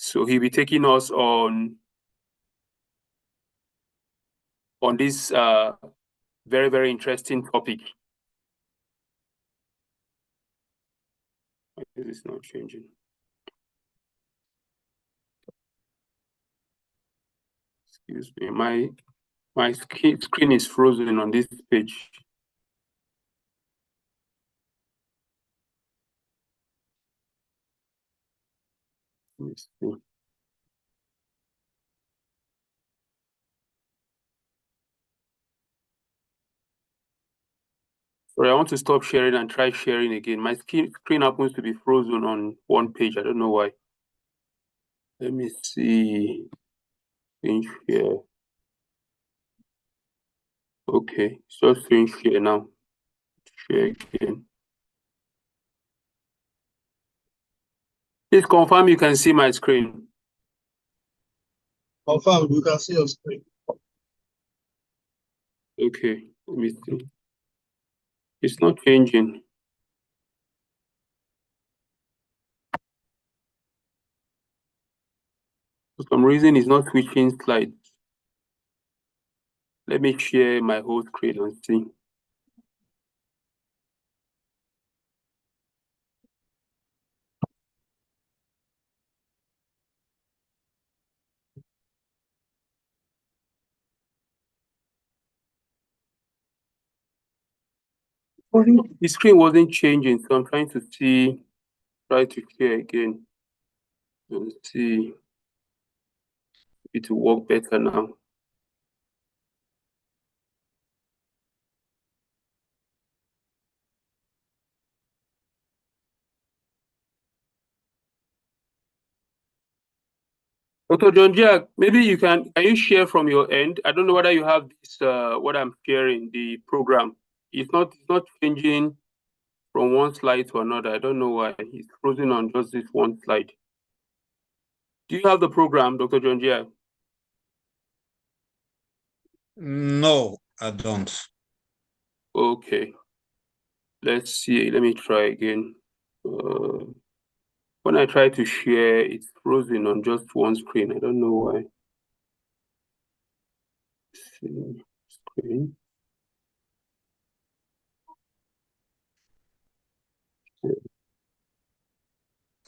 So he'll be taking us on this very, very interesting topic. This is not changing. Excuse me, my screen is frozen on this page. Let me see. Sorry, I want to stop sharing and try sharing again. My screen happens to be frozen on one page. I don't know why. Let me see. Screen share. Okay, so screen share now. Share again. Please confirm you can see my screen. Confirm, you can see your screen. Okay, let me see. It's not changing. For some reason, it's not switching slides. Let me share my whole screen and see. The screen wasn't changing, so I'm trying to see, try to share again. Let's see if it will work better now. Dr. John Jack, maybe you can you share from your end? I don't know whether you have this, what I'm sharing, the program. It's not changing from one slide to another. I don't know why. It's frozen on just this one slide. Do you have the program, Dr. John Jack? No, I don't. Okay. Let's see. Let me try again. When I try to share, it's frozen on just one screen. I don't know why. See, screen.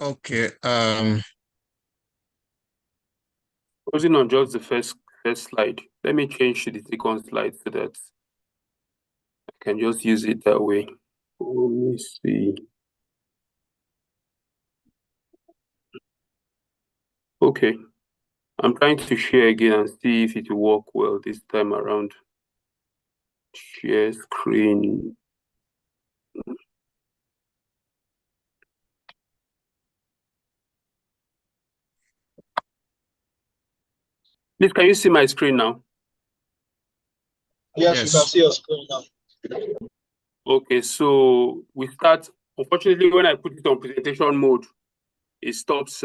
Okay. Frozen on just the first slide. Let me change to the second slide so that I can just use it that way. Let me see. Okay. I'm trying to share again and see if it will work well this time around. Share screen. Please, can you see my screen now? Yes, you can see your screen now. Okay, so we start. Unfortunately, when I put it on presentation mode, it stops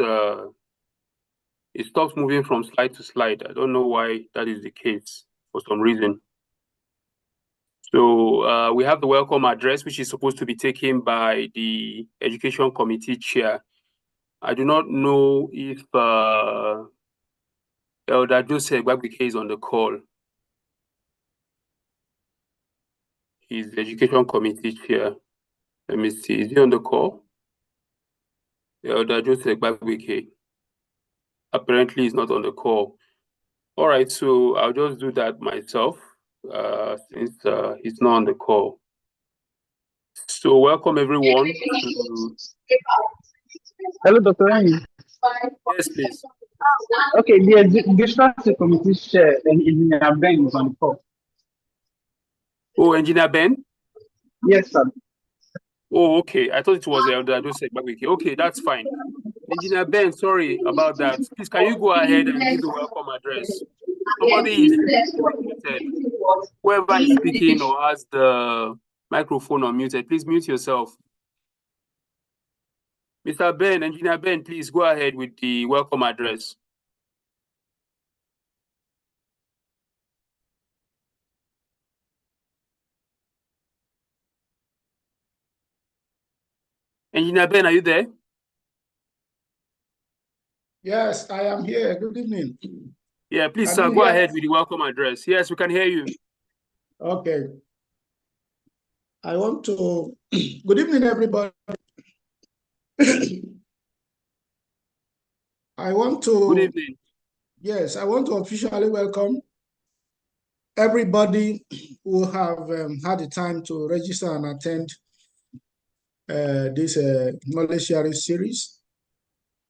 moving from slide to slide. I don't know why that is the case for some reason. So we have the welcome address, which is supposed to be taken by the Education Committee Chair. I do not know if Elder Joseph Gbagbike is on the call. He's the Education Committee Chair. Let me see, is he on the call? Elder Joseph Gbagbike. Apparently he's not on the call. All right, so I'll just do that myself since he's not on the call. So welcome everyone to... Hello, Dr. Rani. Yes, please. Okay, the District Committee Chair and Engineer Ben is on the call. Oh, Engineer Ben? Yes, sir. Oh, okay. I thought it was Elder Joseph Gbagbike. Okay, that's fine. Engineer Ben, sorry about that. Please, can you go ahead and give the welcome address? Somebody is muted. Whoever is speaking or has the microphone unmuted, please mute yourself. Mr. Ben, Engineer Ben, please go ahead with the welcome address. Engineer Ben, are you there? Yes, I am here. Good evening. Yeah, please, Can sir, you go hear? ahead with the welcome address. Yes, we can hear you. Okay. I want to, good evening, everybody. I want to, Good evening. yes, I want to officially welcome everybody who have had the time to register and attend this knowledge sharing series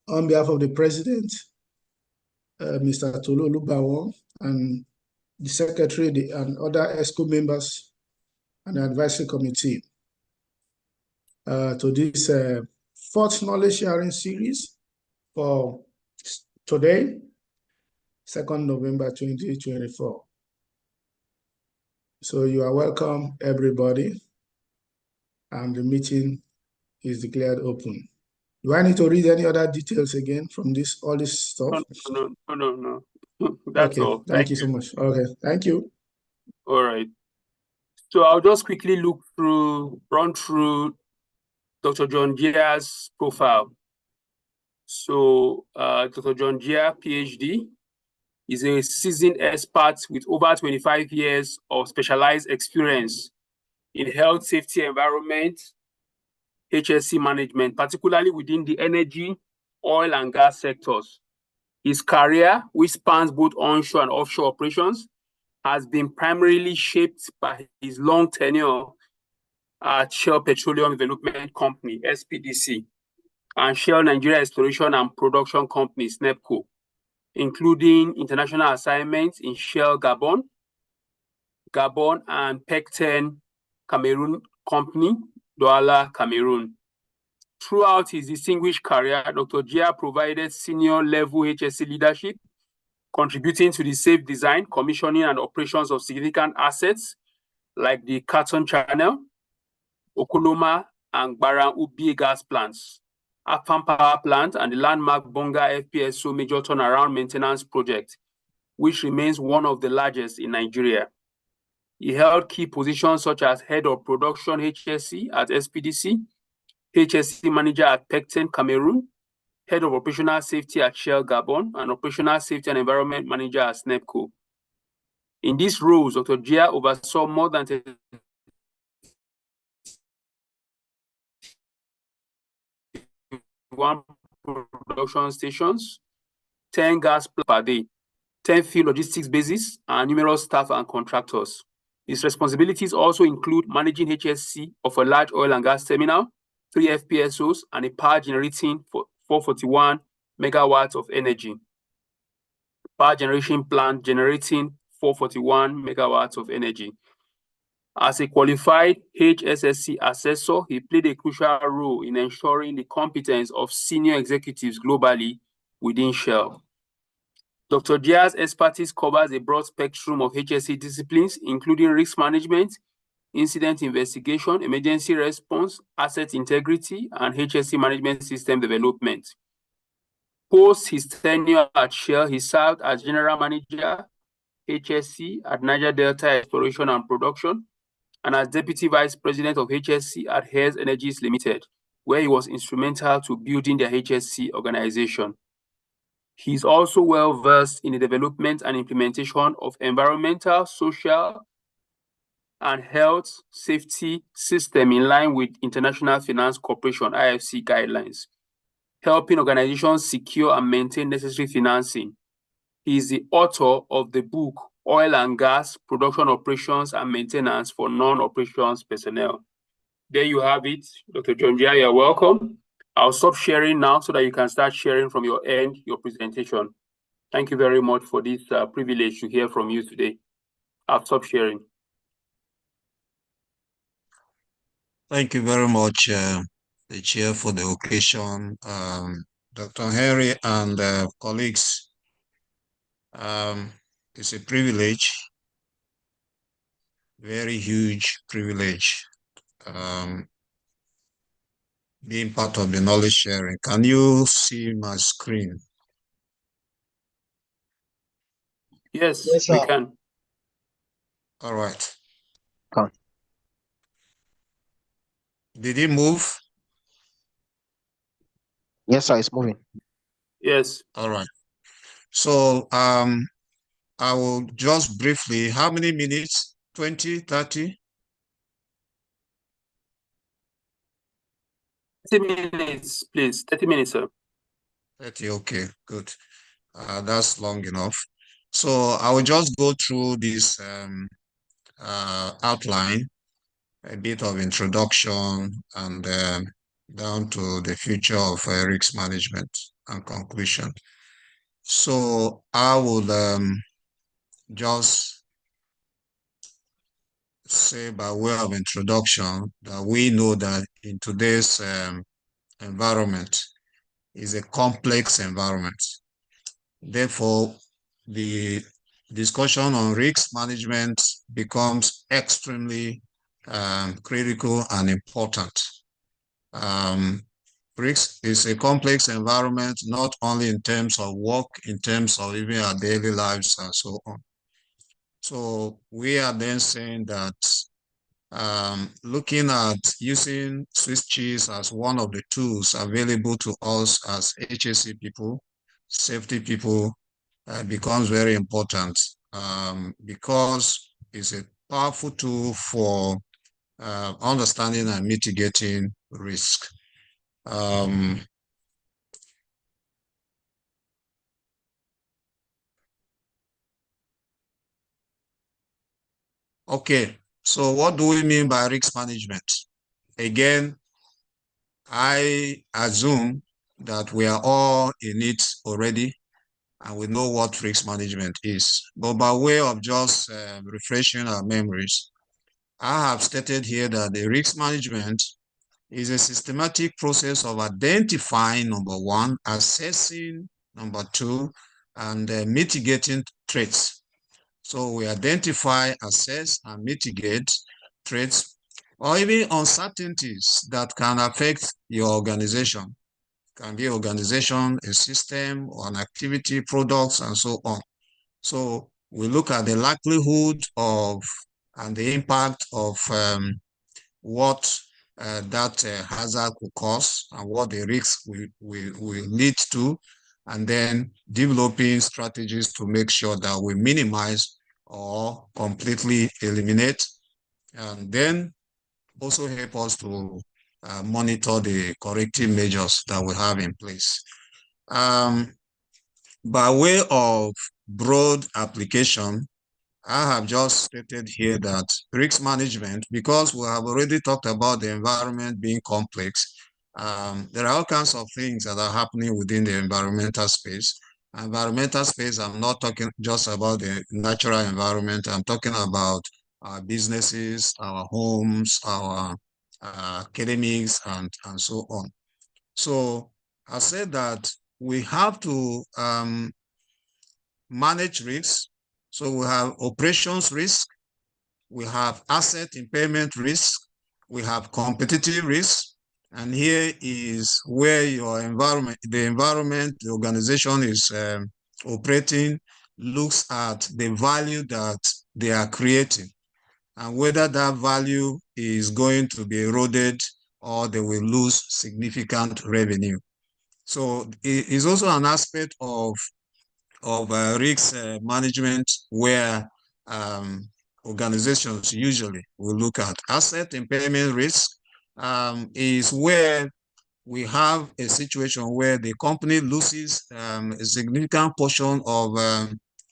on behalf of the president, Mr. Tolu Olubawon, and the secretary and other ESCO members and the advisory committee to this fourth knowledge sharing series for today, 2nd November 2024. So you are welcome, everybody, and the meeting is declared open. Do I need to read any other details again from all this stuff? No. That's okay, all. thank you so much. Okay, thank you. All right. So I'll just quickly run through Dr. John Gia's profile. So Dr. John Gia, PhD, is a seasoned expert with over 25 years of specialized experience in health, safety, environment, HSE management, particularly within the energy, oil, and gas sectors. His career, which spans both onshore and offshore operations, has been primarily shaped by his long tenure at Shell Petroleum Development Company, SPDC, and Shell Nigeria Exploration and Production Company, SNEPCO, including international assignments in Shell Gabon, and PEC-10 Cameroon Company, Douala, Cameroon. Throughout his distinguished career, Dr. Gia provided senior-level HSE leadership, contributing to the safe design, commissioning, and operations of significant assets like the Carton Channel, Okoloma, and Baran Ubi gas plants, Afam Power Plant, and the landmark Bonga FPSO major turnaround maintenance project, which remains one of the largest in Nigeria. He held key positions such as Head of Production HSE at SPDC, HSE Manager at PEC-10 Cameroon, Head of Operational Safety at Shell Gabon, and Operational Safety and Environment Manager at SNEPCO. In these roles, Dr. Gia oversaw more than 31 production stations, 10 gas plants per day, 10 field logistics bases, and numerous staff and contractors. His responsibilities also include managing HSE of a large oil and gas terminal, 3 FPSOs, and a power generating 441 megawatts of energy. Power generation plant generating 441 megawatts of energy. As a qualified HSSC assessor, he played a crucial role in ensuring the competence of senior executives globally within Shell. Dr. Gia's expertise covers a broad spectrum of HSE disciplines, including risk management, incident investigation, emergency response, asset integrity, and HSE management system development. Post his tenure at Shell, he served as General Manager, HSE at Niger Delta Exploration and Production, and as Deputy Vice President of HSE at Hess Energies Limited, where he was instrumental to building their HSE organization. He's also well-versed in the development and implementation of environmental, social, and health safety system in line with International Finance Corporation, IFC guidelines, helping organizations secure and maintain necessary financing. He is the author of the book, Oil and Gas, Production Operations and Maintenance for Non-Operations Personnel. There you have it, Dr. John Gia, you're welcome. I'll stop sharing now so that you can start sharing from your end, your presentation. Thank you very much for this privilege to hear from you today. I'll stop sharing. Thank you very much, the chair, for the occasion. Dr. Henry and colleagues, it's a privilege, very huge privilege, being part of the knowledge sharing. Can you see my screen? Yes, Yes, we sir. can. All right. Come. Did it move? Yes, sir, it's moving. Yes. All right. So I will just briefly, how many minutes? 20, 30? 30 minutes, please. 30 minutes, sir. 30, okay, good. That's long enough. So I will just go through this outline, a bit of introduction, and down to the future of risk management and conclusion. So I would just say by way of introduction that we know that in today's environment is a complex environment. Therefore, the discussion on risk management becomes extremely critical and important. Risk is a complex environment, not only in terms of work, in terms of even our daily lives and so on. So we are then saying that looking at using Swiss cheese as one of the tools available to us as HSE people, safety people, becomes very important because it's a powerful tool for understanding and mitigating risk. Okay, so what do we mean by risk management? Again, I assume that we are all in it already and we know what risk management is. But by way of just refreshing our memories, I have stated here that the risk management is a systematic process of identifying, number one, assessing, number two, and mitigating threats. So we identify, assess, and mitigate threats or even uncertainties that can affect your organization. It can be organization, a system, or an activity, products, and so on. So we look at the likelihood of and the impact of what that hazard could cause and what the risks will lead to, and then developing strategies to make sure that we minimize or completely eliminate, and then also help us to monitor the corrective measures that we have in place. By way of broad application, I have just stated here that risk management, because we have already talked about the environment being complex, there are all kinds of things that are happening within the environmental space. Environmental space, I'm not talking just about the natural environment. I'm talking about our businesses, our homes, our academics, and so on. So I said that we have to manage risks. So we have operations risk, we have asset impairment risk, we have competitive risk, and here is where your environment, the organization is operating, looks at the value that they are creating and whether that value is going to be eroded or they will lose significant revenue. So it is also an aspect of risk management where organizations usually will look at. Asset impairment risk is where we have a situation where the company loses a significant portion of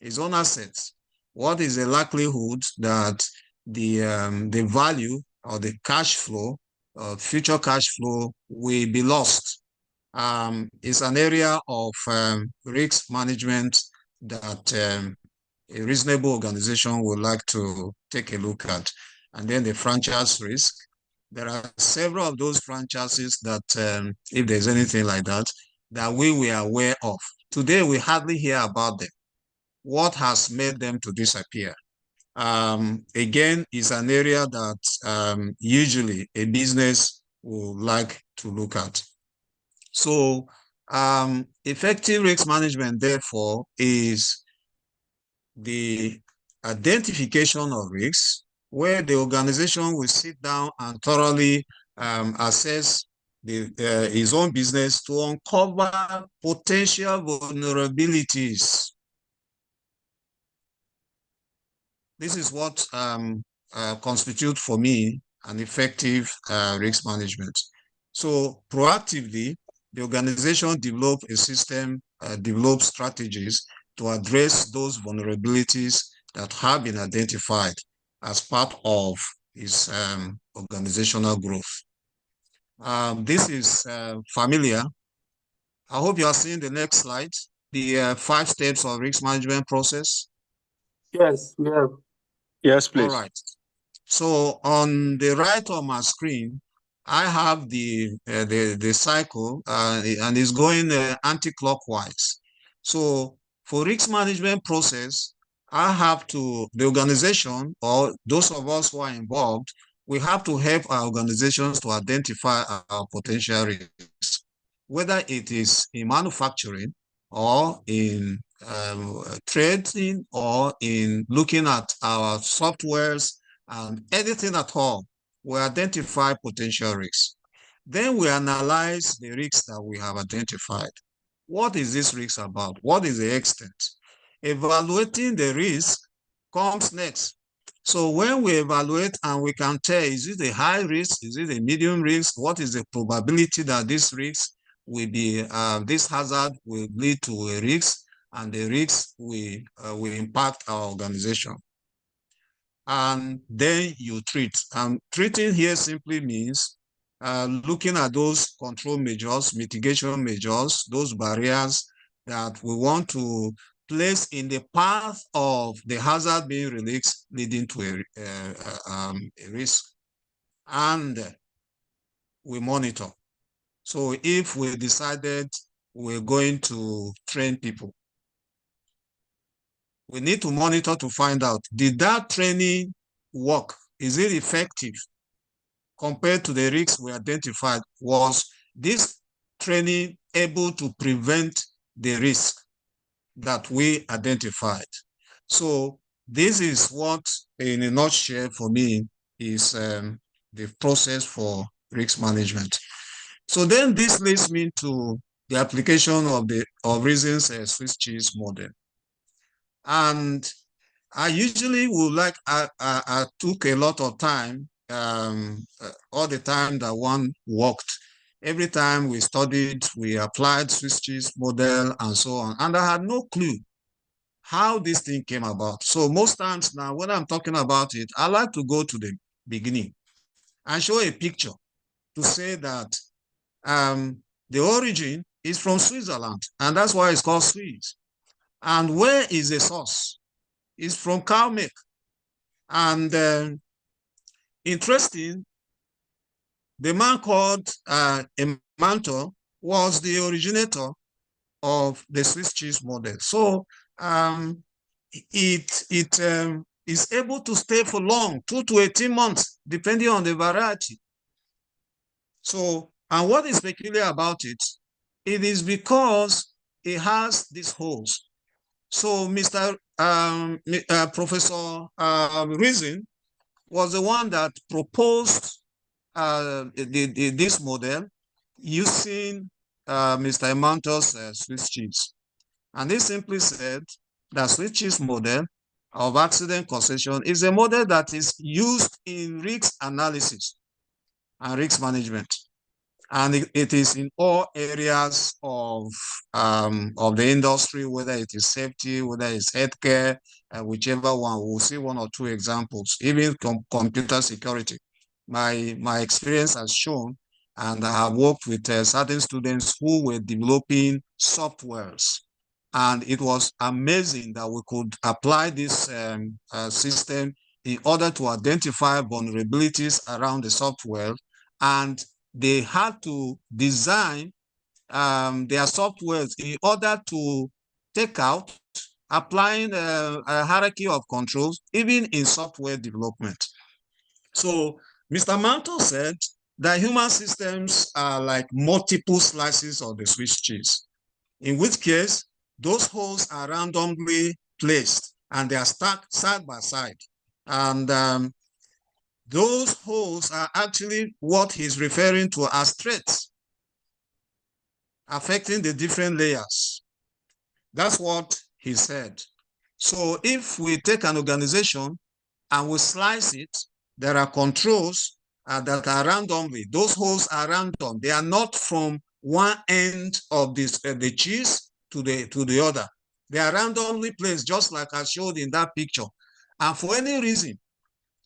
its own assets. What is the likelihood that the value or the cash flow, future cash flow will be lost? Is an area of risk management that a reasonable organization would like to take a look at. And then the franchise risk. There are several of those franchises that, if there's anything like that, that we were aware of. Today, we hardly hear about them. What has made them to disappear? Again, is an area that usually a business would like to look at. So effective risk management, therefore, is the identification of risks where the organization will sit down and thoroughly assess his own business to uncover potential vulnerabilities. This is what constitutes for me an effective risk management. So proactively, the organization developed a system, developed strategies to address those vulnerabilities that have been identified as part of its organizational growth. This is familiar. I hope you are seeing the next slide, the 5 steps of risk management process. Yes, we have. Yes, please. All right. So on the right of my screen, I have the cycle, and it's going anti-clockwise. So for risk management process, I have to, the organization or those of us who are involved, we have to help our organizations to identify our potential risks, whether it is in manufacturing or in trading or in looking at our softwares and anything at all. We identify potential risks. Then we analyze the risks that we have identified. What is this risk about? What is the extent? Evaluating the risk comes next. So when we evaluate and we can tell, is it a high risk? Is it a medium risk? What is the probability that this risk will be, this hazard will lead to a risk, and the risk will impact our organization? And then you treat. Treating here simply means looking at those control measures, mitigation measures, those barriers that we want to place in the path of the hazard being released, leading to a risk. And we monitor. So if we decided we're going to train people, we need to monitor to find out, did that training work? Is it effective compared to the risks we identified? Was this training able to prevent the risk that we identified? So this is what, in a nutshell, for me, is the process for risk management. So then this leads me to the application of Reason's Swiss cheese model. And I usually would like, I took a lot of time, all the time that one worked. Every time we studied, we applied Swiss cheese model and so on. And I had no clue how this thing came about. So most times now, when I'm talking about it, I like to go to the beginning and show a picture to say that the origin is from Switzerland, and that's why it's called Swiss. And where is the source? It's from cow milk. And interesting, the man called Emantor was the originator of the Swiss cheese model. So it is able to stay for long, 2 to 18 months, depending on the variety. So, and what is peculiar about it, it is because it has these holes. So Professor Reason was the one that proposed this model using Mr. Emantor's Swiss cheese. And he simply said that Swiss cheese model of accident causation is a model that is used in risk analysis and risk management. And it is in all areas of the industry, whether it is safety, whether it's healthcare, whichever one. We'll see 1 or 2 examples, even computer security. My experience has shown, and I have worked with certain students who were developing softwares. And it was amazing that we could apply this system in order to identify vulnerabilities around the software. And they had to design their softwares in order to take out applying a hierarchy of controls, even in software development. So Mr. Mantle said that human systems are like multiple slices of the Swiss cheese, in which case those holes are randomly placed and they are stacked side by side. And those holes are actually what he's referring to as threats. affecting the different layers. That's what he said. So if we take an organization and we slice it, there are controls that are randomly. Those holes are random. They are not from one end of this, the cheese to the other. They are randomly placed, just like I showed in that picture. And for any reason,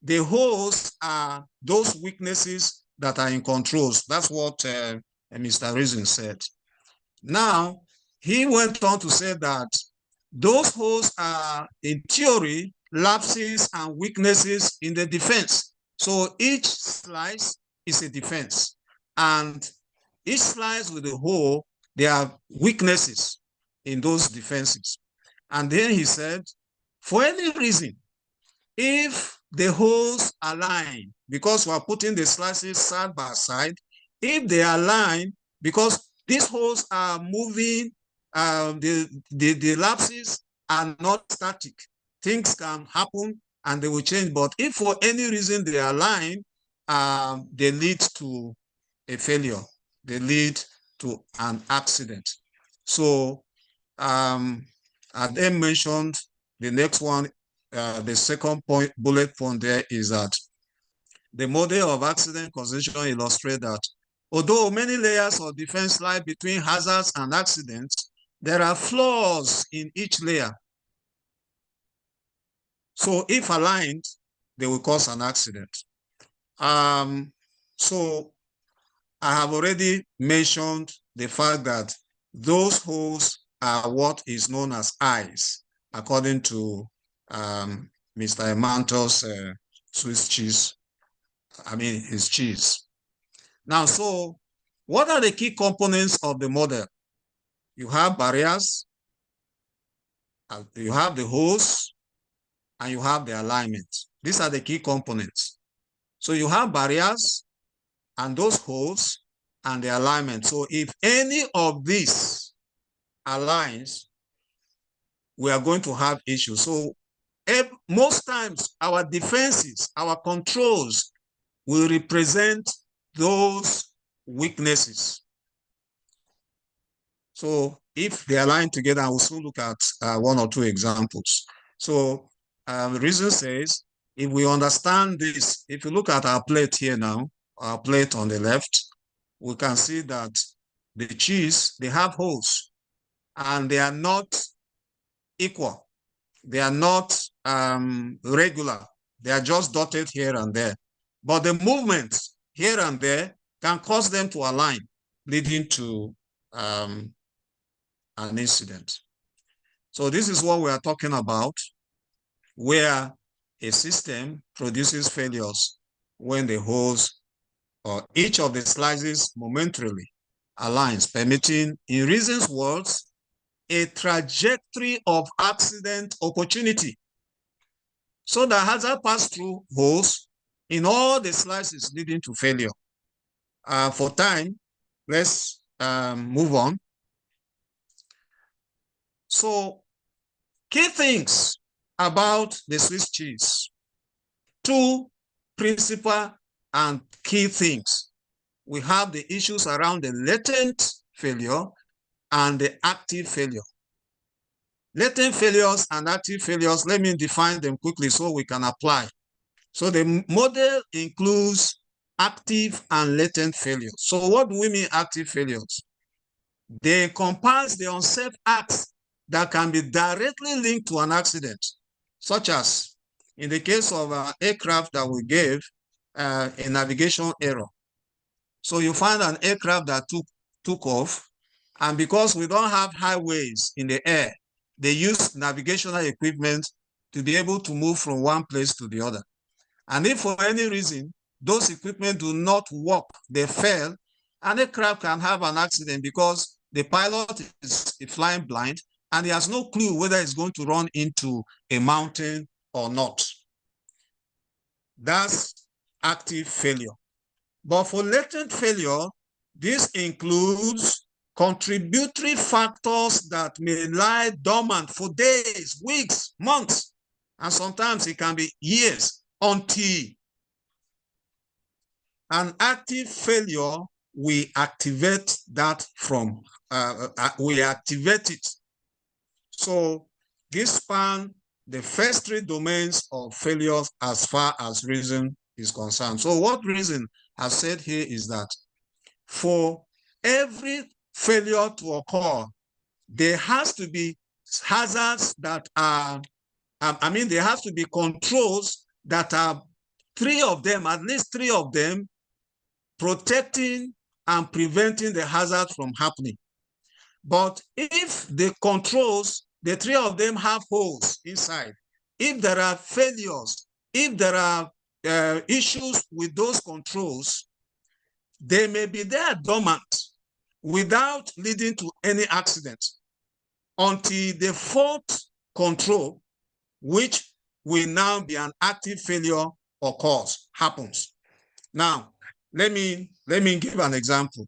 the holes are those weaknesses that are in controls. That's what Mr. Reason said. Now, he went on to say that those holes are, in theory, lapses and weaknesses in the defense. So each slice is a defense. And each slice with a hole, there are weaknesses in those defenses. And then he said, for any reason, if the holes align, because we are putting the slices side by side, if they align, because these holes are moving, the lapses are not static. Things can happen and they will change. But if for any reason they align, they lead to a failure. They lead to an accident. So I then mentioned the next one. The second point, bullet point there is that the model of accident causation illustrates that although many layers of defense lie between hazards and accidents, there are flaws in each layer. So if aligned, they will cause an accident. So I have already mentioned the fact that those holes are what is known as eyes, according to Mr. Emanto's Swiss cheese, his cheese. Now, so what are the key components of the model? You have barriers, you have the holes, and you have the alignment. These are the key components. So you have barriers and those holes and the alignment. So if any of these aligns, we are going to have issues. So most times our defenses, our controls will represent those weaknesses. So if they align together, I will soon look at one or two examples. So the reason says, if we understand this, if you look at our plate here now, our plate on the left, we can see that the cheese, they have holes and they are not equal. They are not regular. They are just dotted here and there. But the movements here and there can cause them to align, leading to an incident. So this is what we are talking about, where a system produces failures when the holes or each of the slices momentarily aligns, permitting, in Reason's words, a trajectory of accident opportunity. So the hazard pass through holes in all the slices leading to failure. For time, let's move on. So key things about the Swiss cheese. Two principal and key things. We have the issues around the latent failure and the active failure. Latent failures and active failures, let me define them quickly so we can apply. So the model includes active and latent failures. So what do we mean active failures? They encompass the unsafe acts that can be directly linked to an accident, such as in the case of an aircraft that we gave a navigation error. So you find an aircraft that took off, and because we don't have highways in the air, they use navigational equipment to be able to move from one place to the other. And if for any reason those equipment do not work, they fail, an aircraft can have an accident because the pilot is flying blind and he has no clue whether it's going to run into a mountain or not. That's active failure. But for latent failure, this includes contributory factors that may lie dormant for days, weeks, months, and sometimes it can be years until an active failure we activate that from, we activate it. So this span the first three domains of failures as far as reason is concerned. So what reason has said here is that for every failure to occur, there has to be hazards that are, there has to be controls that are three of them, at least three of them, protecting and preventing the hazard from happening. But if the controls, the three of them have holes inside, if there are failures, if there are issues with those controls, they may be there dormant without leading to any accident until the fourth control, which will now be an active failure occurs, happens. Now, let me give an example.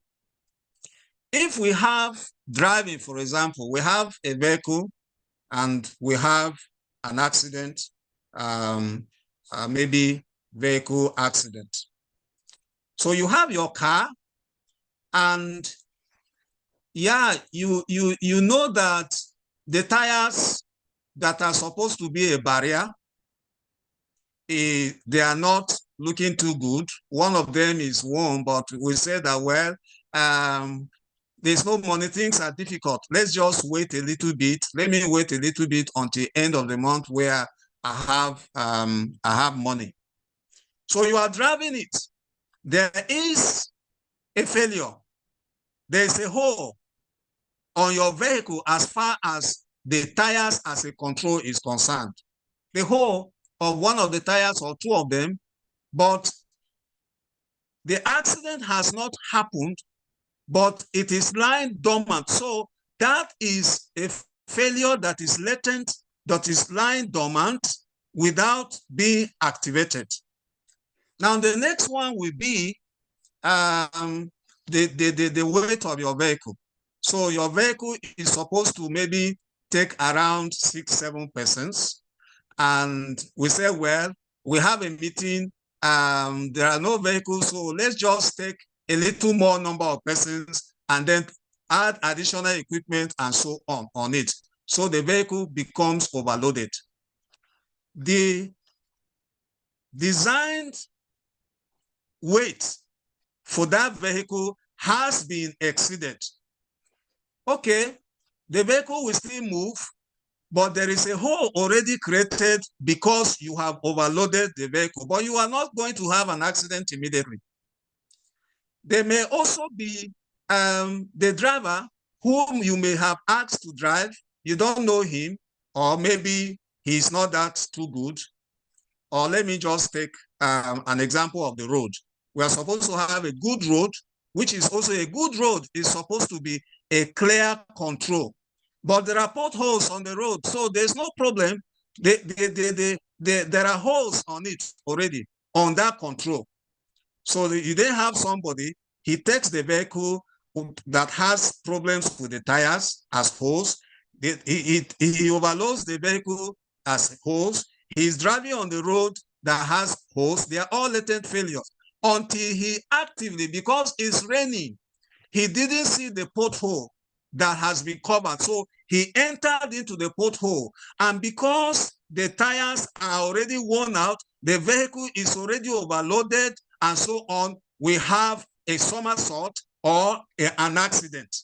If we have driving, for example, we have a vehicle and we have an accident, maybe vehicle accident. So you have your car, and yeah, you know that the tires that are supposed to be a barrier, they are not looking too good. One of them is worn, but we say that, well, there's no money, things are difficult. Let's just wait a little bit. Let me wait a little bit until end of the month where I have money. So you are driving it. There is a failure. There's a hole on your vehicle as far as the tires as a control is concerned. The hole of one of the tires or two of them, but the accident has not happened, but it is lying dormant. So that is a failure that is latent, that is lying dormant without being activated. Now, the next one will be the weight of your vehicle. So your vehicle is supposed to maybe take around 6-7 persons. And we say, well, we have a meeting, there are no vehicles, so let's just take a little more number of persons and then add additional equipment and so on it. So the vehicle becomes overloaded. The designed weight for that vehicle has been exceeded. Okay, the vehicle will still move, but there is a hole already created because you have overloaded the vehicle, but you are not going to have an accident immediately. There may also be the driver whom you may have asked to drive. You don't know him, or maybe he's not that too good. Or let me just take an example of the road. We are supposed to have a good road, which is also a good road is supposed to be a clear control. But there are potholes on the road, so there's no problem. There are holes on it already, on that control. So you then have somebody, he takes the vehicle that has problems with the tires as holes. He overloads the vehicle as holes. He's driving on the road that has holes. They are all latent failures until he actively, because it's raining, he didn't see the pothole that has been covered. So he entered into the pothole. And because the tires are already worn out, the vehicle is already overloaded and so on, we have a somersault or an accident.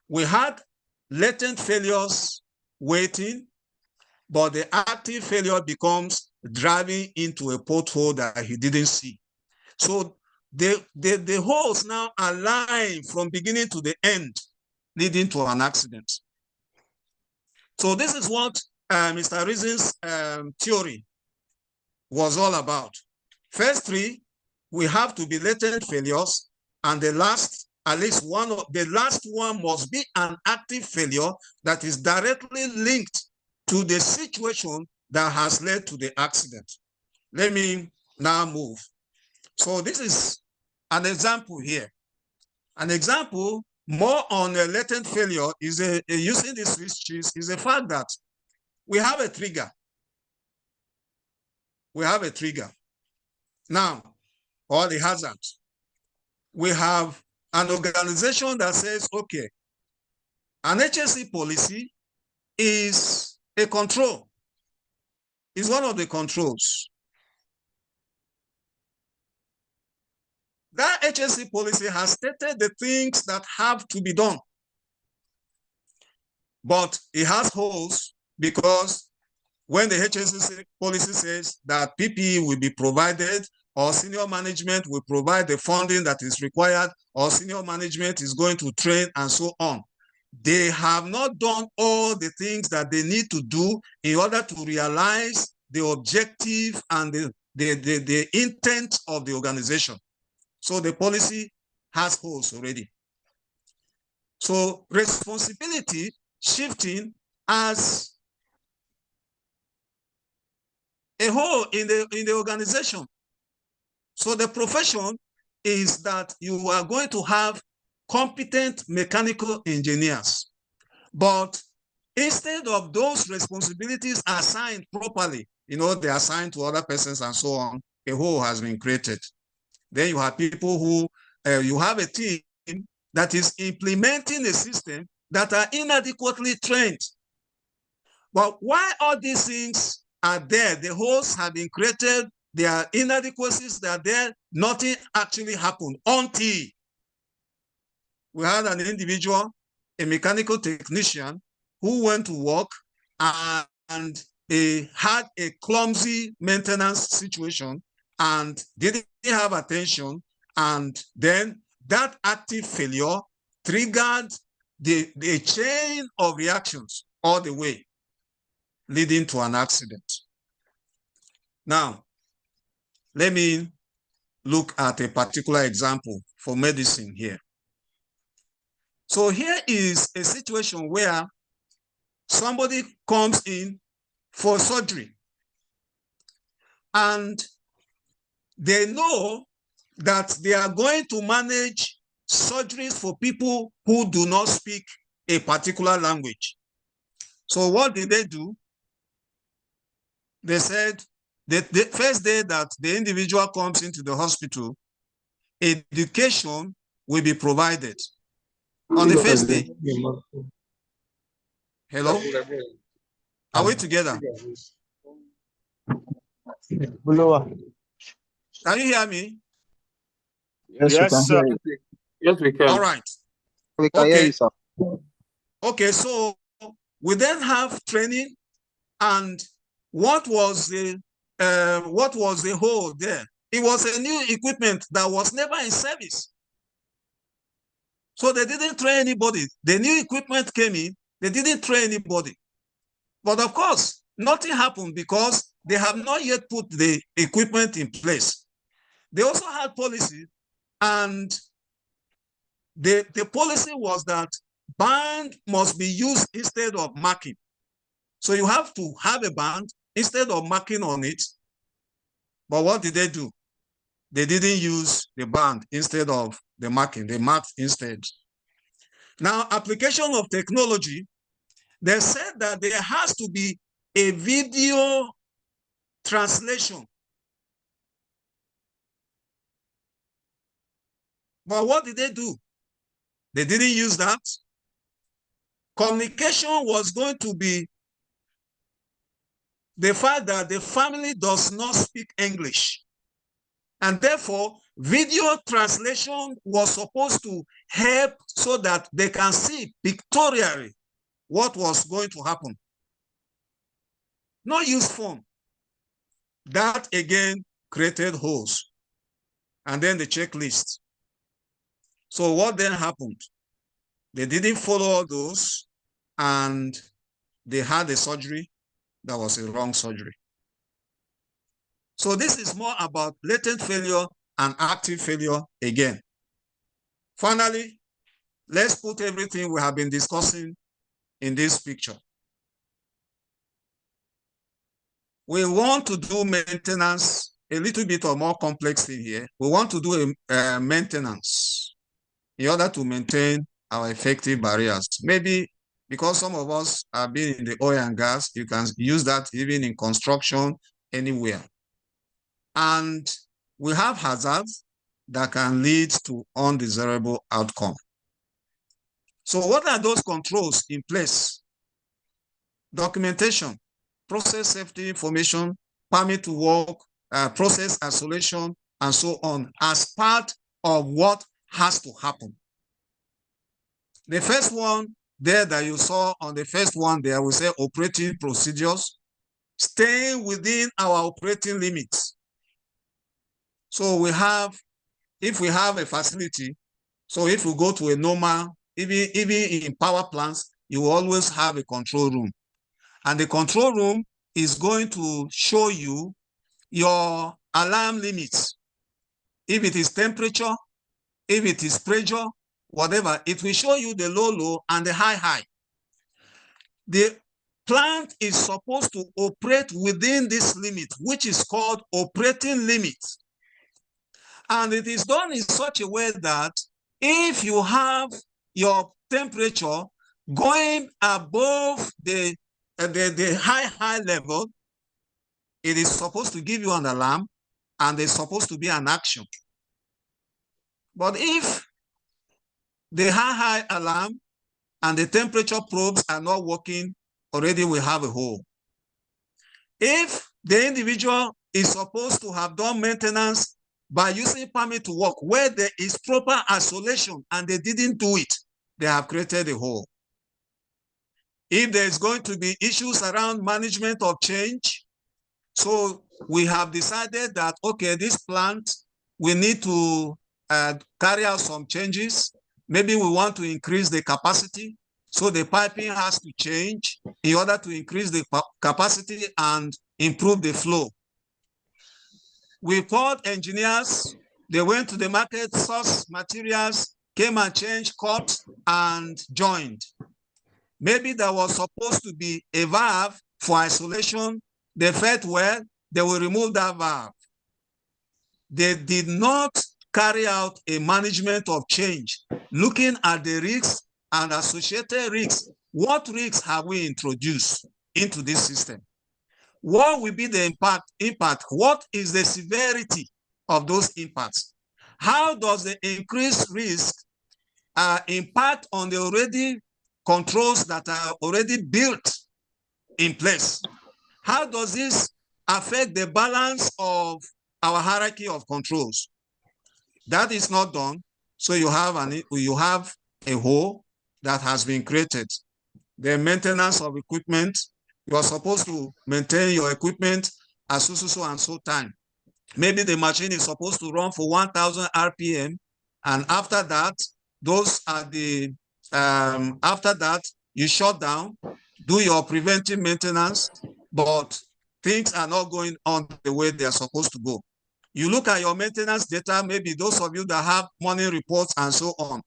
We had latent failures waiting, but the active failure becomes driving into a pothole that he didn't see. So the holes now are lying from beginning to the end, leading to an accident. So this is what Mr. Reason's theory was all about. First three, we have to be latent failures, and the last, at least one of the last one must be an active failure that is directly linked to the situation that has led to the accident. Let me now move. So this is an example here. An example more on a latent failure is using this switches is the fact that we have a trigger. We have a trigger. Now, or the hazard. we have an organization that says, okay, an HSE policy is a control, is one of the controls. That HSE policy has stated the things that have to be done. But it has holes because when the HSE policy says that PPE will be provided, or senior management will provide the funding that is required, or senior management is going to train and so on, they have not done all the things that they need to do in order to realize the objective and the intent of the organization. So the policy has holes already. So responsibility shifting as a whole in the organization. So the profession is that you are going to have competent mechanical engineers. But instead of those responsibilities assigned properly, you know, they are assigned to other persons and so on, a hole has been created. Then you have people who, you have a team that is implementing a system that are inadequately trained. But why all these things are there, the holes have been created, there are inadequacies that are there, nothing actually happened until we had an individual, a mechanical technician, who went to work and he had a clumsy maintenance situation and didn't have attention. And then that active failure triggered the chain of reactions all the way, leading to an accident. Now, let me look at a particular example for medicine here. So here is a situation where somebody comes in for surgery and they know that they are going to manage surgeries for people who do not speak a particular language. So what did they do? They said that the first day that the individual comes into the hospital, education will be provided. On the first day. Hello? Are we together? Can you hear me? Yes, sir. Yes, we can. All right. We can hear you, sir. Okay, so we then have training, and what was the hole there? It was a new equipment that was never in service. So they didn't train anybody. The new equipment came in, they didn't train anybody. But of course, nothing happened because they have not yet put the equipment in place. They also had policy, and the policy was that band must be used instead of marking. So you have to have a band instead of marking on it. But what did they do? They didn't use the band instead of the marking. They marked instead. Now, application of technology, they said that there has to be a video translation. But what did they do? They didn't use that. Communication was going to be the fact that the family does not speak English. And therefore, video translation was supposed to help so that they can see pictorially what was going to happen. Not use phone. That again created holes. And then the checklist. So what then happened? They didn't follow all those, and they had a surgery that was a wrong surgery. So this is more about latent failure and active failure again. Finally, let's put everything we have been discussing in this picture. We want to do maintenance, a little bit of more complex thing here. We want to do a maintenance in order to maintain our effective barriers. Maybe because some of us have been in the oil and gas, you can use that even in construction, anywhere. And we have hazards, that can lead to undesirable outcome. So what are those controls in place? Documentation, process safety information, permit to work, process isolation, and so on, as part of what has to happen. The first one there that you saw on the first one there, we say operating procedures, staying within our operating limits. So we have, if we have a facility, so if we go to a normal, even in power plants, you will always have a control room. And the control room is going to show you your alarm limits. If it is temperature, if it is pressure, whatever, it will show you the low and the high. The plant is supposed to operate within this limit, which is called operating limit. And it is done in such a way that if you have your temperature going above the high level, it is supposed to give you an alarm and there's supposed to be an action. But if the high alarm and the temperature probes are not working, already we have a hole. If the individual is supposed to have done maintenance by using permit to work where there is proper isolation and they didn't do it, they have created a hole. If there is going to be issues around management of change, so we have decided that, okay, this plant, we need to carry out some changes. Maybe we want to increase the capacity, so the piping has to change in order to increase the capacity and improve the flow. We called engineers, they went to the market, sourced materials, came and changed, cut, and joined. Maybe there was supposed to be a valve for isolation. They felt well, they will remove that valve. They did not carry out a management of change, looking at the risks and associated risks. What risks have we introduced into this system? What will be the impact? What is the severity of those impacts? How does the increased risk impact on the already controls that are already built in place? How does this affect the balance of our hierarchy of controls? That is not done, so you have a hole that has been created. The maintenance of equipment, you are supposed to maintain your equipment at so and so time. Maybe the machine is supposed to run for 1,000 RPM, and after that, those are the after that you shut down, do your preventive maintenance, but things are not going on the way they are supposed to go. You look at your maintenance data, maybe those of you that have morning reports and so on,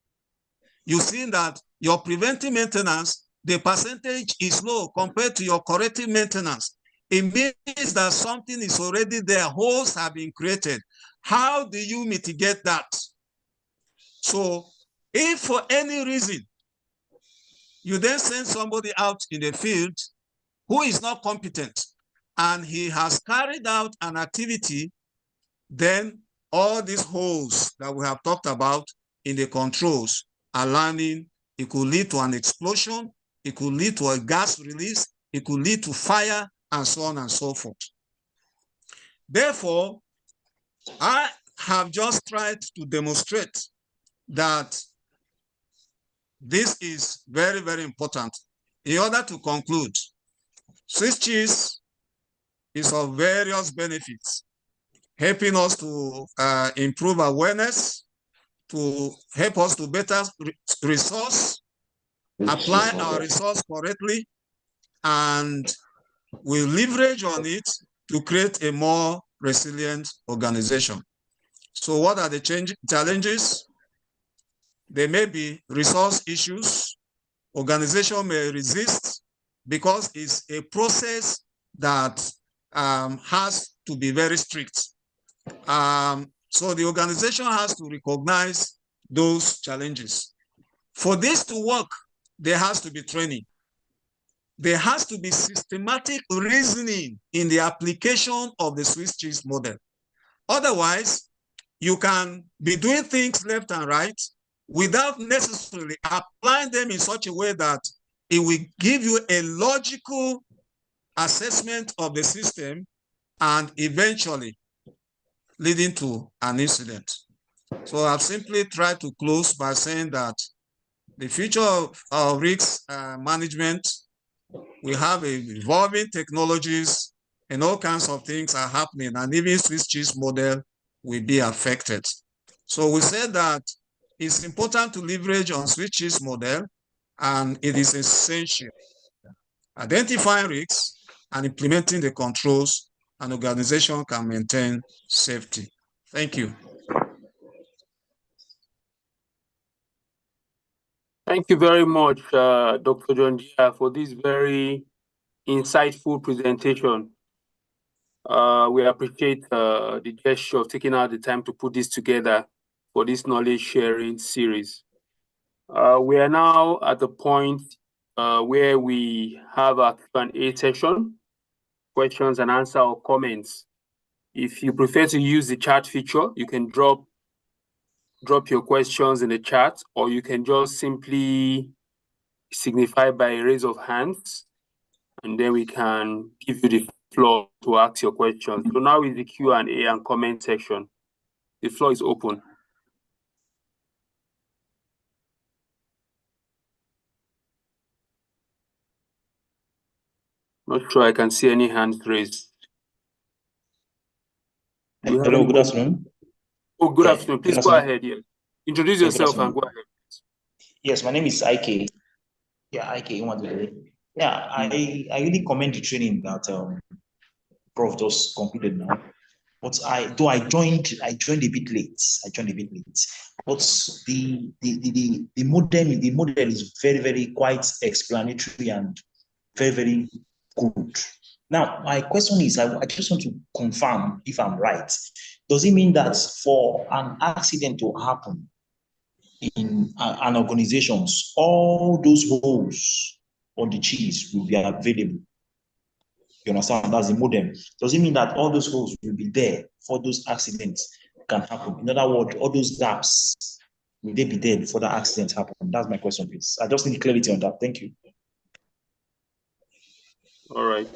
you see that your preventive maintenance, the percentage is low compared to your corrective maintenance. It means that something is already there, holes have been created. How do you mitigate that? So if for any reason, you then send somebody out in the field who is not competent and he has carried out an activity, then all these holes that we have talked about in the controls are learning. It could lead to an explosion, it could lead to a gas release, it could lead to fire, and so on and so forth. Therefore, I have just tried to demonstrate that this is very, very important. In order to conclude, SwissCheese is of various benefits, helping us to improve awareness, to help us to better resource, apply our resource correctly, and we leverage on it to create a more resilient organization. So what are the challenges? There may be resource issues. Organization may resist because it's a process that has to be very strict. So the organization has to recognize those challenges. For this to work, there has to be training. There has to be systematic reasoning in the application of the SwissCheese model. Otherwise, you can be doing things left and right without necessarily applying them in such a way that it will give you a logical assessment of the system and eventually leading to an incident. So I've simply tried to close by saying that the future of risk management, we have evolving technologies and all kinds of things are happening, and even Swiss cheese model will be affected. So we said that it's important to leverage on Swiss cheese model, and it is essential. Identifying risks and implementing the controls, an organization can maintain safety. Thank you. Thank you very much, Dr. John Gia, for this very insightful presentation. We appreciate the gesture of taking out the time to put this together for this knowledge sharing series. We are now at the point where we have a Q&A session, questions and answer or comments. If you prefer to use the chat feature, you can drop your questions in the chat, or you can just simply signify by a raise of hands, and then we can give you the floor to ask your questions. So now is the Q&A and comment section. The floor is open. Not sure I can see any hands raised. Hello, good afternoon. Oh, good afternoon. Please go ahead. Yeah. Introduce yourself and go ahead. Yes, my name is Ike. Yeah, Ike. Yeah, I really commend the training that Prof just completed now. But I joined a bit late. But the model is very, very quite explanatory and very, very good. Now, my question is, I just want to confirm if I'm right. Does it mean that for an accident to happen in an organization, all those holes on the cheese will be available? You understand? That's the modem. Does it mean that all those holes will be there for those accidents can happen? In other words, all those gaps, will they be there before the accident happen? That's my question, please. I just need clarity on that. Thank you. All right.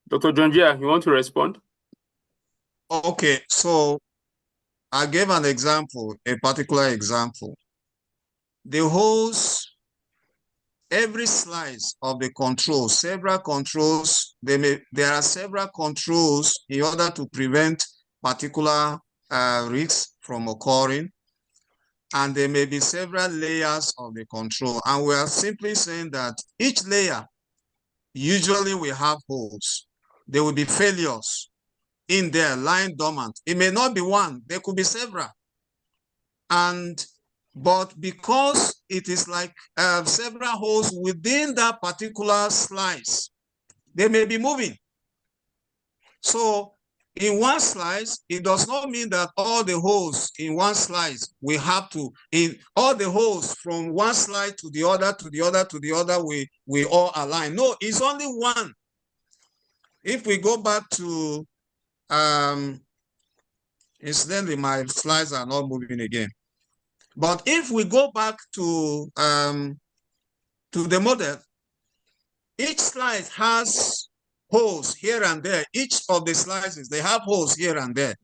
Dr. John Gia, you want to respond? Okay, so I gave an example, a particular example. The holes, every slice of the control, several controls, there are several controls in order to prevent particular risks from occurring. And there may be several layers of the control. And we are simply saying that each layer usually will have holes. There will be failures in there lying dormant. It may not be one, there could be several. But because it is like several holes within that particular slice, they may be moving. So in one slice, it does not mean that all the holes in one slice we have to, in all the holes from one slice to the other, to the other, to the other, we all align. No, it's only one. If we go back to, incidentally, my slides are not moving again. But if we go back to the model, each slice has holes here and there. Each of the slices, they have holes here and there.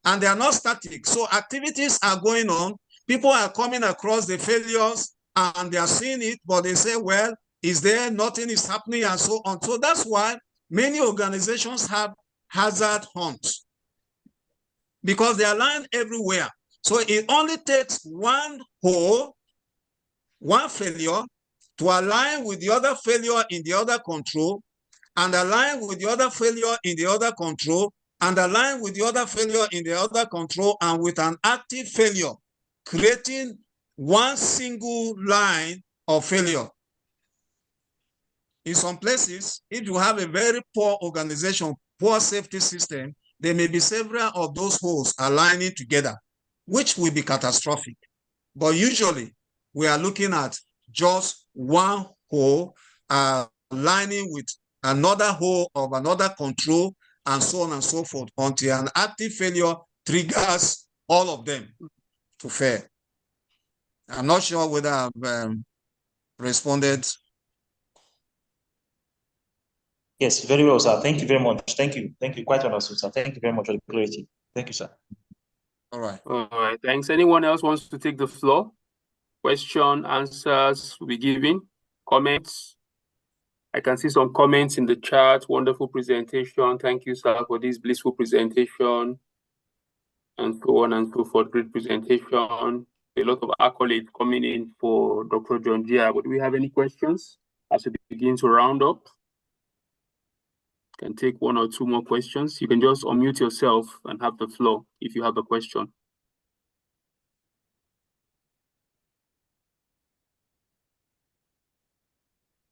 And they are not static. So activities are going on. People are coming across the failures and they are seeing it, but they say, well, is there nothing is happening and so on. So that's why many organizations have hazard hunts, because they are lying everywhere. So it only takes one hole, one failure, to align with the other failure in the other control, and align with the other failure in the other control, and align with the other failure in the other control, and with an active failure, creating one single line of failure. In some places, if you have a very poor organization, poor safety system, there may be several of those holes aligning together, which will be catastrophic. But usually, we are looking at just one hole aligning with another hole of another control, and so on and so forth, until an active failure triggers all of them to fail. I'm not sure whether I've responded. Yes, very well, sir. Thank you very much. Thank you. Thank you. Quite understood, sir. Thank you very much for the clarity. Thank you, sir. All right. All right. Thanks. Anyone else wants to take the floor? Question, answers will be given. Comments. I can see some comments in the chat. Wonderful presentation. Thank you, sir, for this blissful presentation. And so on and so forth. Great presentation. A lot of accolades coming in for Dr. John Gia. But do we have any questions as we begin to round up? Can take one or two more questions. You can just unmute yourself and have the floor if you have a question.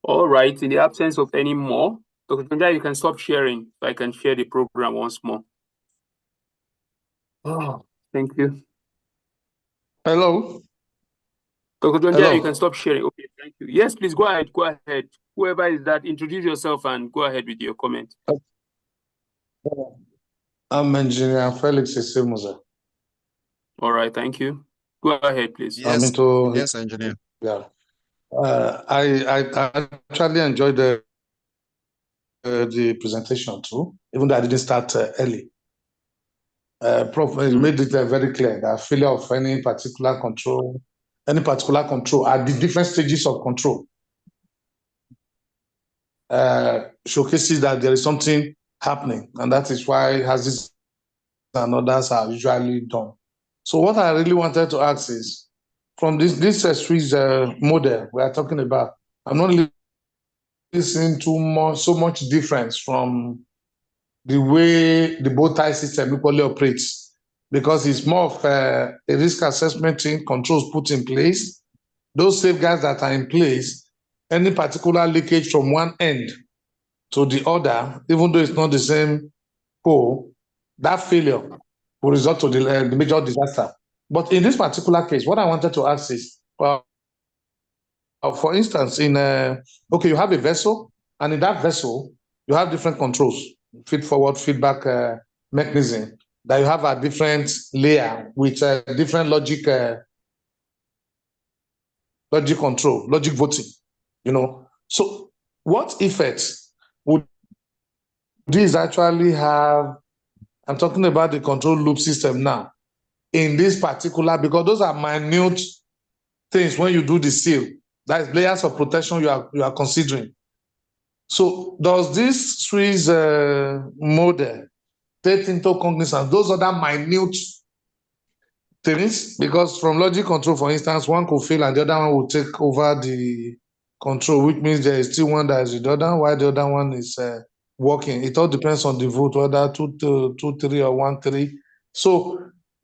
All right, in the absence of any more, Dr. Tunja, you can stop sharing so I can share the program once more. Oh, thank you. Hello. Dr. Tunja, Hello. you can stop sharing. Okay, thank you. Yes, please go ahead. Go ahead. Whoever is that, introduce yourself and go ahead with your comment. I'm Engineer Felix Esemuza. All right, thank you. Go ahead, please. Yes, yes, engineer. Yeah. I actually enjoyed the presentation too, even though I didn't start early. Prof made it very clear that failure of any particular control at the different stages of control showcases that there is something happening, and that is why hazards and others are usually done. So what I really wanted to ask is, from this Swiss model we are talking about, I'm not really seeing so much difference from the way the bow tie system equally operates, because it's more of a risk assessment thing, controls put in place, those safeguards that are in place, any particular leakage from one end to the other, even though it's not the same pole, that failure will result to the major disaster. But in this particular case, what I wanted to ask is, for instance, okay, you have a vessel, and in that vessel, you have different controls, feed forward, feedback mechanism, that you have a different layer with different logic control, logic voting, So what effects would these actually have? I'm talking about the control loop system now, in this particular, because those are minute things when you do the seal. That is layers of protection you are considering. So does this Swiss model take into cognizance those other minute things? Because from logic control, for instance, one could fail and the other one will take over the control, which means there is still one that is redundant while the other one is working. It all depends on the vote, whether 2-3 or 1-3. So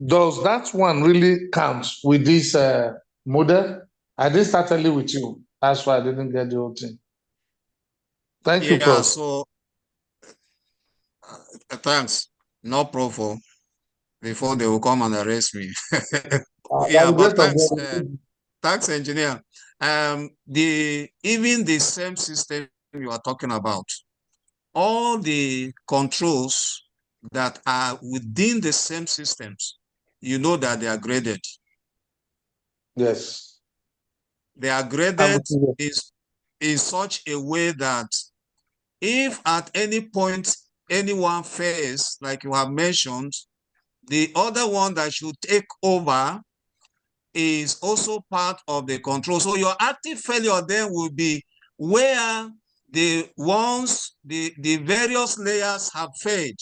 does that one really count with this model? I didn't start early with you. That's why I didn't get the whole thing. Thank you, Prof. So thanks. No Prof. Before they will come and arrest me. But thanks, engineer. Even the same system you are talking about, all the controls that are within the same systems, you know that they are graded. Yes. They are graded in such a way that if at any point anyone fails, like you have mentioned, the other one that should take over is also part of the control. So your active failure then will be where the various layers have failed,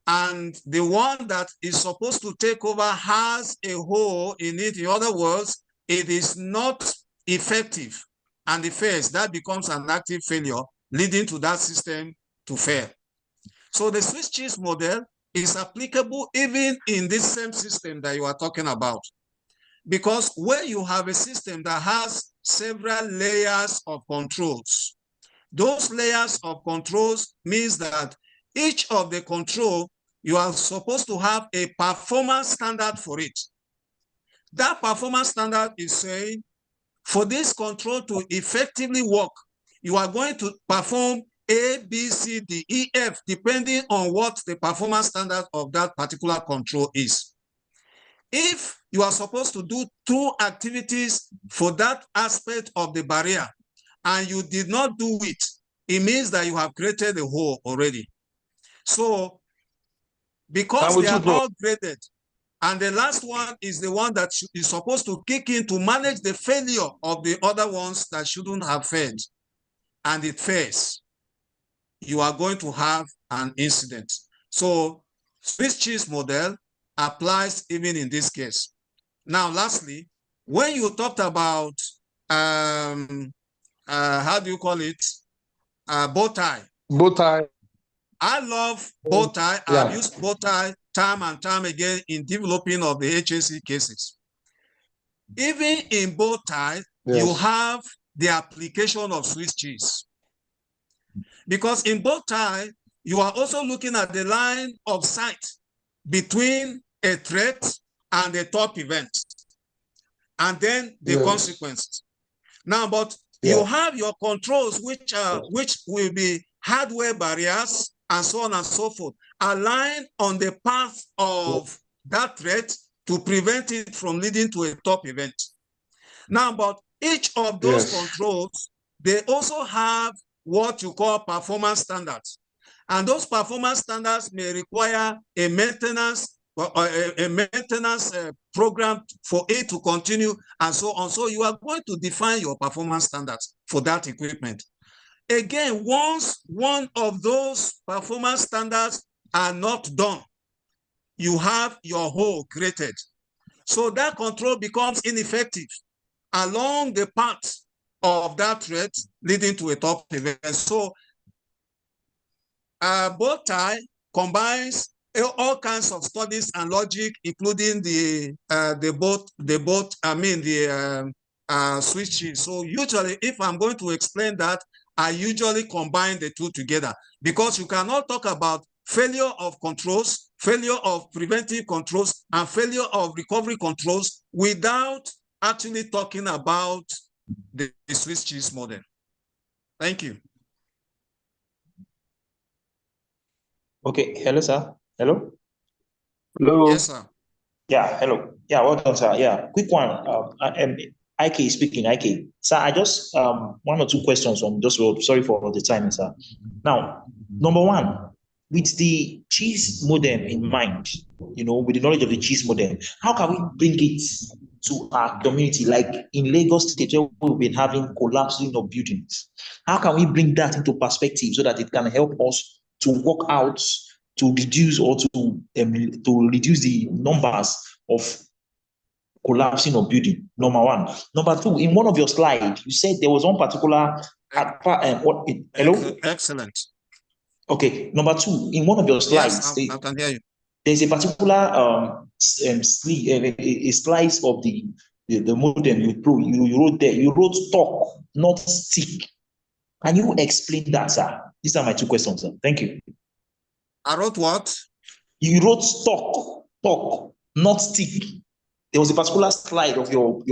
and the one that is supposed to take over has a hole in it. In other words, it is not effective, and it fails. That becomes an active failure, leading to that system to fail. So the Swiss cheese model is applicable even in this same system that you are talking about. Because where you have a system that has several layers of controls, those layers of controls means that each of the control, you are supposed to have a performance standard for it. That performance standard is saying, for this control to effectively work, you are going to perform A, B, C, D, E, F, depending on what the performance standard of that particular control is. If you are supposed to do 2 activities for that aspect of the barrier and you did not do it, it means that you have created a hole already. So, because they are all graded, and the last one is the one that is supposed to kick in to manage the failure of the other ones that shouldn't have failed, and it fails, you are going to have an incident. So Swiss cheese model applies even in this case. Now, lastly, when you talked about, how do you call it? Bow tie. Bow tie. I love bow tie. Yeah. I've used bow tie time and time again in developing of the HAC cases. Even in bow tie, Yes. you have the application of Swiss cheese. Because in bow tie, you are also looking at the line of sight between a threat and a top event, and then the Yes. consequences. Now, but Yeah. you have your controls, which will be hardware barriers and so on and so forth, aligned on the path of that threat to prevent it from leading to a top event. Now, but each of those Yes. controls, they also have what you call performance standards. And those performance standards may require a maintenance program for it to continue and so on. So you are going to define your performance standards for that equipment. Again, once one of those performance standards are not done, you have your hole created. So that control becomes ineffective along the path of that threat leading to a top event. So bow tie combines all kinds of studies and logic, including the switches. So usually, if I'm going to explain that, I usually combine the two together, because you cannot talk about failure of controls, failure of preventive controls, and failure of recovery controls without actually talking about the Swiss cheese model. Thank you. Okay, hello, sir. Hello? Hello. Yes, sir. Yeah, hello. Yeah, well done, sir. Yeah, quick one. IK speaking, IK. Sir, I just, 1 or 2 questions from just, sorry for the time, sir. Now, number 1, with the cheese modem in mind, you know, with the knowledge of the cheese modem, how can we bring it to our community, like in Lagos State, where we've been having collapsing of buildings? How can we bring that into perspective so that it can help us to work out, to reduce or to reduce the numbers of collapsing of building? Number 1. Number 2, in one of your slides, you said there was one particular hello? Excellent. Okay. Number 2, in one of your slides, yes, I can hear you. There's a particular a slice of the modem you wrote there. You wrote stock, not stick. Can you explain that, sir? These are my 2 questions, sir. Thank you. I wrote what? You wrote stock, not stick. There was a particular slide of your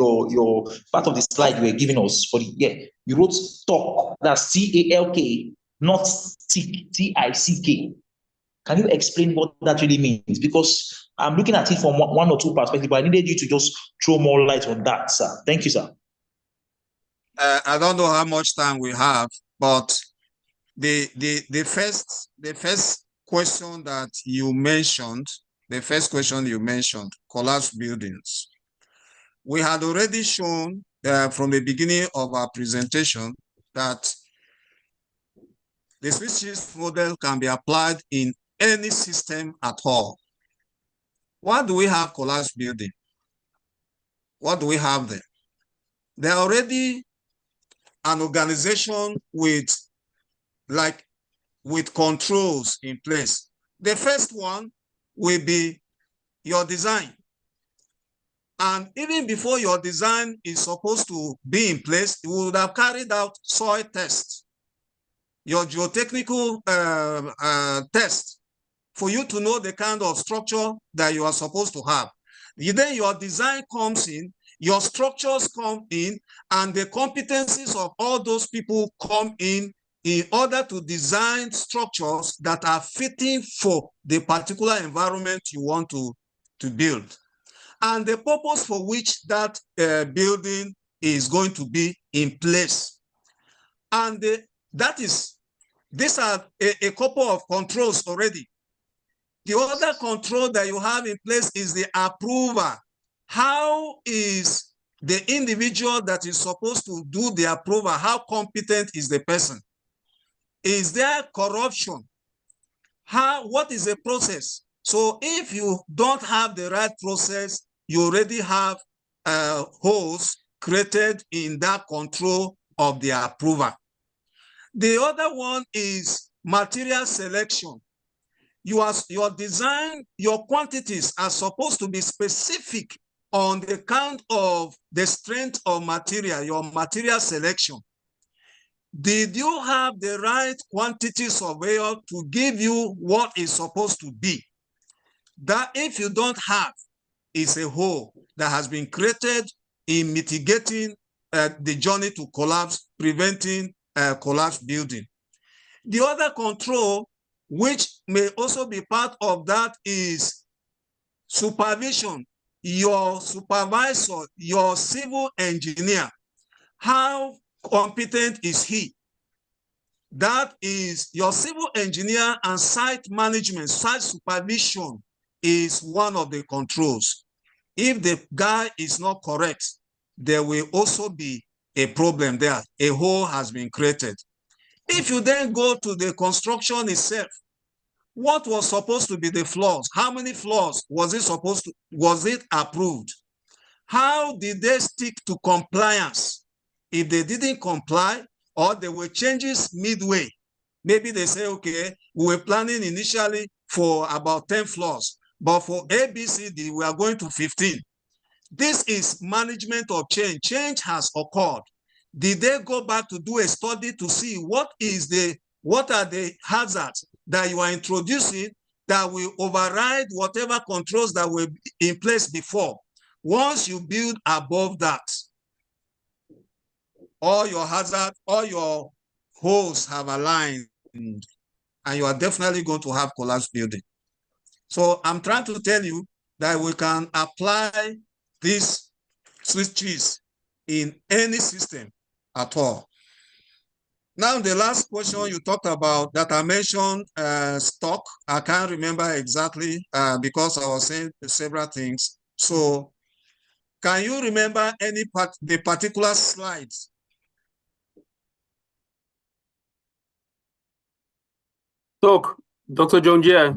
part of the slide you were giving us for the You wrote stock, that's TALK, not stick, TICK. Can you explain what that really means? Because I'm looking at it from 1 or 2 perspectives, but I needed you to just throw more light on that, sir. Thank you, sir. I don't know how much time we have, but the first question that you mentioned, collapsed buildings. We had already shown from the beginning of our presentation that the Swiss cheese model can be applied in any system at all. Why do we have collapsed building? What do we have there? There are already an organization with controls in place. The first one will be your design. And even before your design is supposed to be in place, you would have carried out soil tests, your geotechnical test, for you to know the kind of structure that you are supposed to have. Then your design comes in, your structures come in, and the competencies of all those people come in in order to design structures that are fitting for the particular environment you want to build, and the purpose for which that building is going to be in place. And these are a couple of controls already. The other control that you have in place is the approver. How is the individual that is supposed to do the approval, how competent is the person? Is there corruption? What is the process? So if you don't have the right process, you already have holes created in that control of the approver. The other one is material selection. Your design, your quantities are supposed to be specific on the count of the strength of material, your material selection. Did you have the right quantity surveyor to give you what is supposed to be? That if you don't have, is a hole that has been created in mitigating the journey to collapse, preventing collapse building. The other control, which may also be part of that, is supervision. Your supervisor, your civil engineer, how competent is he? That is your civil engineer and site management, site supervision is one of the controls. If the guy is not correct, there will also be a problem there. A hole has been created. If you then go to the construction itself, what was supposed to be the floors? How many floors was it approved? How did they stick to compliance? If they didn't comply or there were changes midway, maybe they say, okay, we were planning initially for about 10 floors, but for ABCD, we are going to 15. This is management of change. Change has occurred. Did they go back to do a study to see what are the hazards that you are introducing that will override whatever controls that were in place before? Once you build above that, all your hazards, all your holes have aligned, and you are definitely going to have collapse building. So I'm trying to tell you that we can apply these switches in any system at all. Now, the last question you talked about that I mentioned stock. I can't remember exactly because I was saying several things. So can you remember the particular slides? Talk, Dr. John Jia.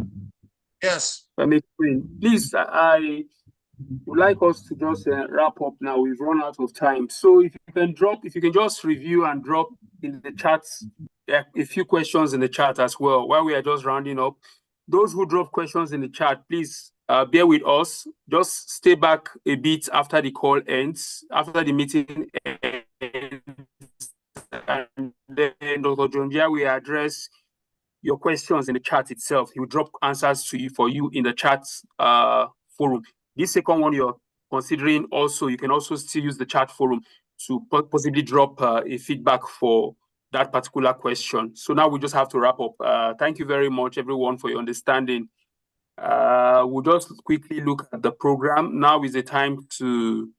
Yes. Please, I would like us to just wrap up now. We've run out of time. So if you can just review and drop in the chats a few questions in the chat as well while we are just rounding up. Those who drop questions in the chat, please bear with us. Just stay back a bit after the call ends, after the meeting ends. And then Dr. John Jia will address your questions in the chat itself. He will drop answers for you in the chat forum. This second one you're considering also, you can also still use the chat forum to possibly drop a feedback for that particular question. So now we just have to wrap up. Thank you very much, everyone, for your understanding. We'll just quickly look at the program. Now is the time to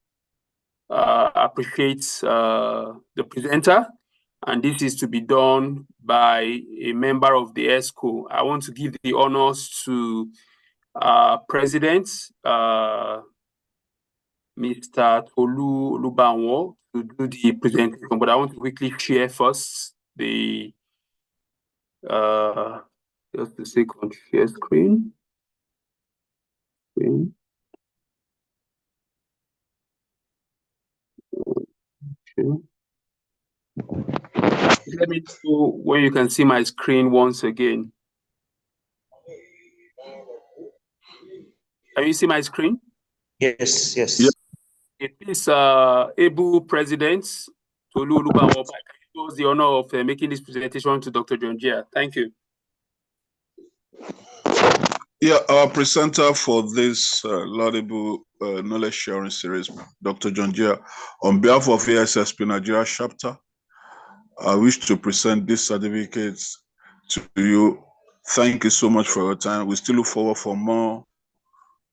appreciate the presenter. And this is to be done by a member of the ESCO. I want to give the honors to President, Mr. Tolu Olubanwo, to do the presentation. But I want to quickly share first the, just a second, share screen. Okay. Let me know when you can see my screen once again. Can you see my screen? Yes. It is able President Tolu Olubanwo. It was the honor of making this presentation to Dr. John Jia. Thank you. Yeah, our presenter for this laudable knowledge sharing series, Dr. John Jia, on behalf of ASSP Nigeria chapter, I wish to present these certificates to you. Thank you so much for your time. We still look forward for more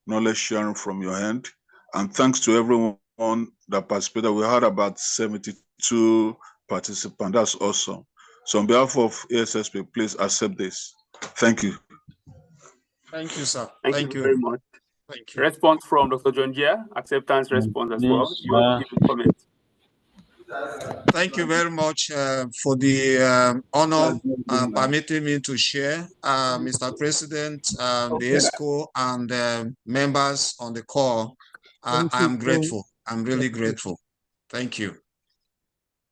knowledge sharing from your end. And thanks to everyone that participated. We had about 72 participants. That's awesome. So on behalf of ASSP, please accept this. Thank you. Thank you, sir. Thank you very much. Thank you. Response from Dr. John Jia, acceptance response as well. You want to give a comment? Thank you very much for the honor permitting me to share, Mr. President, the ESCO, and members on the call. I'm grateful. I'm really grateful. Thank you.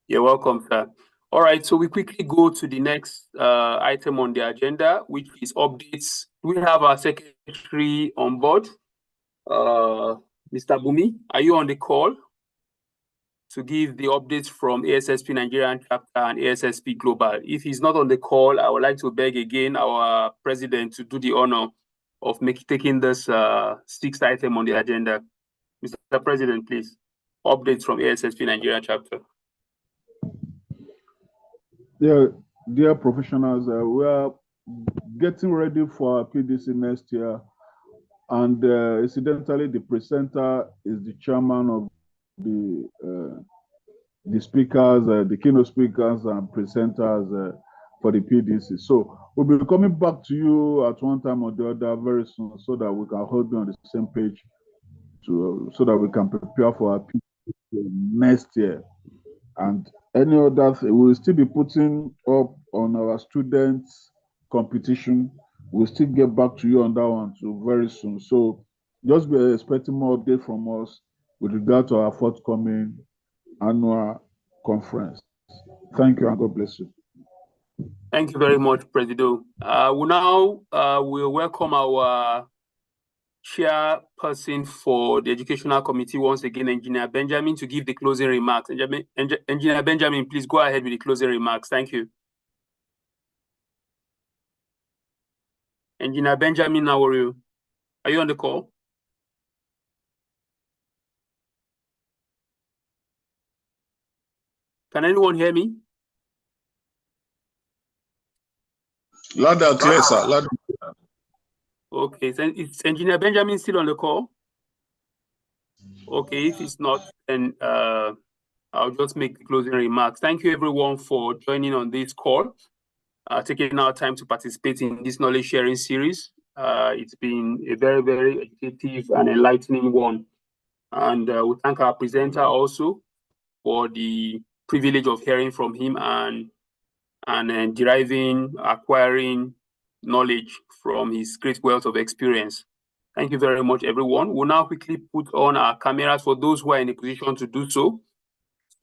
You're welcome, sir. All right, so we quickly go to the next item on the agenda, which is updates. We have our secretary on board, Mr. Bumi. Are you on the call to give the updates from ASSP Nigerian chapter and ASSP Global? If he's not on the call, I would like to beg again our president to do the honor of taking this sixth item on the agenda. Mr. President, please, updates from ASSP Nigerian chapter. Yeah, dear professionals, we are getting ready for our PDC next year. And incidentally, the presenter is the chairman of the speakers, the keynote speakers and presenters for the PDC. So we'll be coming back to you at one time or the other very soon, so that we can hold you on the same page, so that we can prepare for our PDC next year. And any other thing, we'll still be putting up on our students' competition. We'll still get back to you on that one too very soon. So just be expecting more update from us with regard to our forthcoming annual conference. Thank you and God bless you. Thank you very much, Presido. We now will welcome our chairperson for the Educational Committee once again, Engineer Benjamin, to give the closing remarks. Engineer Benjamin, please go ahead with the closing remarks. Thank you. Engineer Benjamin, how are you? Are you on the call? Can anyone hear me? Loud and clear, sir. Loud and clear. Okay, so is Engineer Benjamin still on the call? Okay, if it's not, then I'll just make the closing remarks. Thank you everyone for joining on this call, taking our time to participate in this knowledge sharing series. It's been a very, very educative and enlightening one. And we thank our presenter also for the privilege of hearing from him and acquiring knowledge from his great wealth of experience. Thank you very much, everyone. We'll now quickly put on our cameras for those who are in a position to do so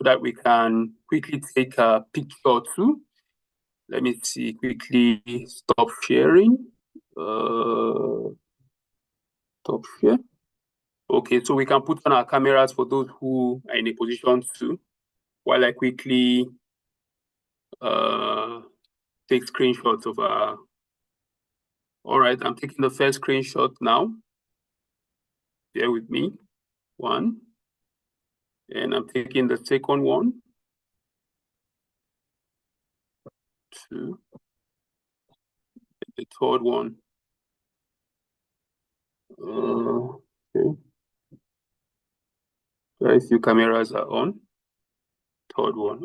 that we can quickly take a picture or two. Let me see, quickly stop sharing. Stop share. Okay, so we can put on our cameras for those who are in a position to, while I quickly take screenshots of our. All right, I'm taking the first screenshot now. Bear with me. One. And I'm taking the second one. Two. The third one. Okay. Very few cameras are on. Third one.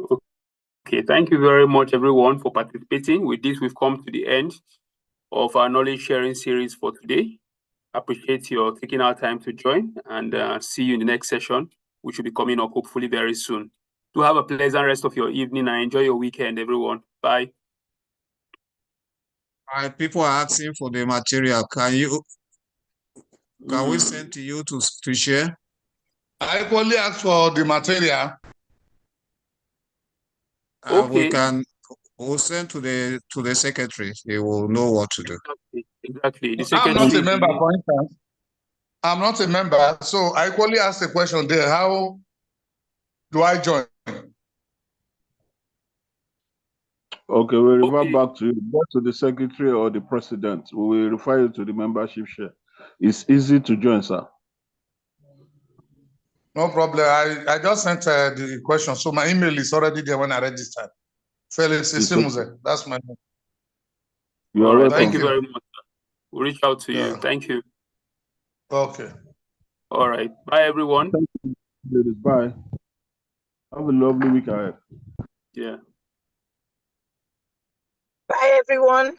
Okay, thank you very much, everyone, for participating. With this, we've come to the end of our knowledge sharing series for today. Appreciate your taking our time to join, and see you in the next session, which will be coming up hopefully very soon. Do have a pleasant rest of your evening and enjoy your weekend, everyone. Bye. People are asking for the material. Can we send to you to share? I equally ask for the material. Okay. We'll send to the secretary. He will know what to do. Exactly. The I'm not a secretary. member, for instance. I'm not a member, so I equally ask the question there. How do I join? Okay, we'll revert back to you. Go to the secretary or the president. We will refer you to the membership share. It's easy to join, sir. No problem. I just sent the question, so my email is already there when I registered. Felix It's Isimuze. That's my name. You're All right. welcome. Thank you very much. We'll reach out to you. Yeah. Thank you. Okay. All right. Bye, everyone. Thank you, ladies. Bye. Have a lovely week ahead. Yeah. Bye, everyone.